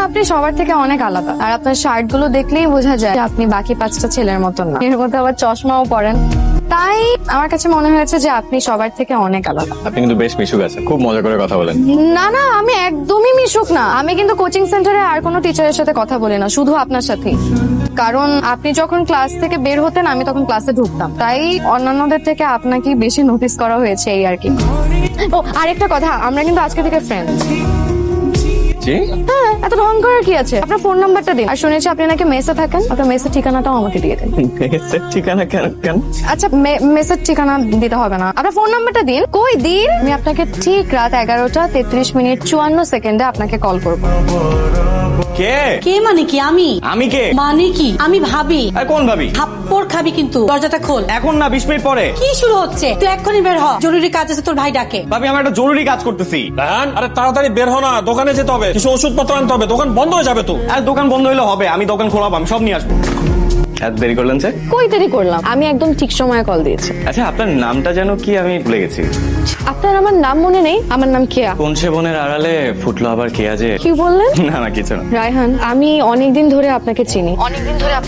আপনি সবার থেকে অনেক আলাদা, আর আপনার শার্ট গুলো দেখলেই বোঝা যায় যে আপনি বাকি 5টা ছেলের মতন না। এর মধ্যে আবার চশমাও পরেন, তাই আমার কাছে মনে হয়েছে যে আপনি সবার থেকে অনেক আলাদা। আপনি কিন্তু বেশ মিশুক আছেন, খুব মজা করে কথা বলেন। না না, আমি একদমই মিশুক না। আমি কিন্তু কোচিং সেন্টারে আর কোনো টিচারের সাথে কথা বলি না, শুধু আপনার সাথেই। কারণ আপনি যখন ক্লাস থেকে বের হতেন আমি তখন ক্লাসে ঢুকতাম, তাই অন্যান্যদের থেকে আপনাকে বেশি নোটিস করা হয়েছে, এই আর কি। ও আরেকটা কথা, আমরা কিন্তু আজকে থেকে ফ্রেন্ড। জি? হ্যাঁ, এত ঢং করার কি আছে? আপনার ফোন নাম্বারটা দিন। আর শুনেছি আপনি নাকি মেসে থাকেন, আপনার মেসের ঠিকানাটাও আমাকে দিয়ে দিন। মেসের ঠিকানা কেন? আচ্ছা, মেসের ঠিকানা দিতে হবে না, আপনার ফোন নাম্বারটা দিন। কই দিন, আমি আপনাকে ঠিক রাত 11:33:54 আপনাকে কল করবো। কে? কে মানে কি? আমি কে? মানে কি? আমি ভাবি। আর কোন ভাবি? থাপ্পড় খাবি কিন্তু। দরজাটা খোল। এখন না, 20 মিনিট পরে। কি শুরু হচ্ছে? তুই এক্ষুনি বের হ, জরুরি কাজ আছে, তোর ভাই ডাকে। ভাবি, আমার একটা জরুরি কাজ করতেছি। রায়হান, আরে তাড়াতাড়ি বের হ না, দোকানে যেতে হবে, কিছু ওষুধপত্র আনতে হবে, দোকান বন্ধ হয়ে যাবে তো। আর দোকান বন্ধ হইলে হবে? আমি দোকান খোলাবো, আমি সব নিয়ে আসবো। এত দেরি করলেন স্যার? কই দেরি করলাম, আমি একদম ঠিক সময়ে কল দিয়েছি। আচ্ছা, আপনার নামটা যেন কি? আমি ভুলে গেছি। আপনার আমার নাম মনে নেই? আমার নাম কেয়া। কোন সে বনের আড়ালে ফুটলো আবার কে আজে? কি বললেন? না না, কিছু না। রায়হান, আমি অনেকদিন ধরে আপনাকে চিনি, অনেকদিন ধরে আপনাকে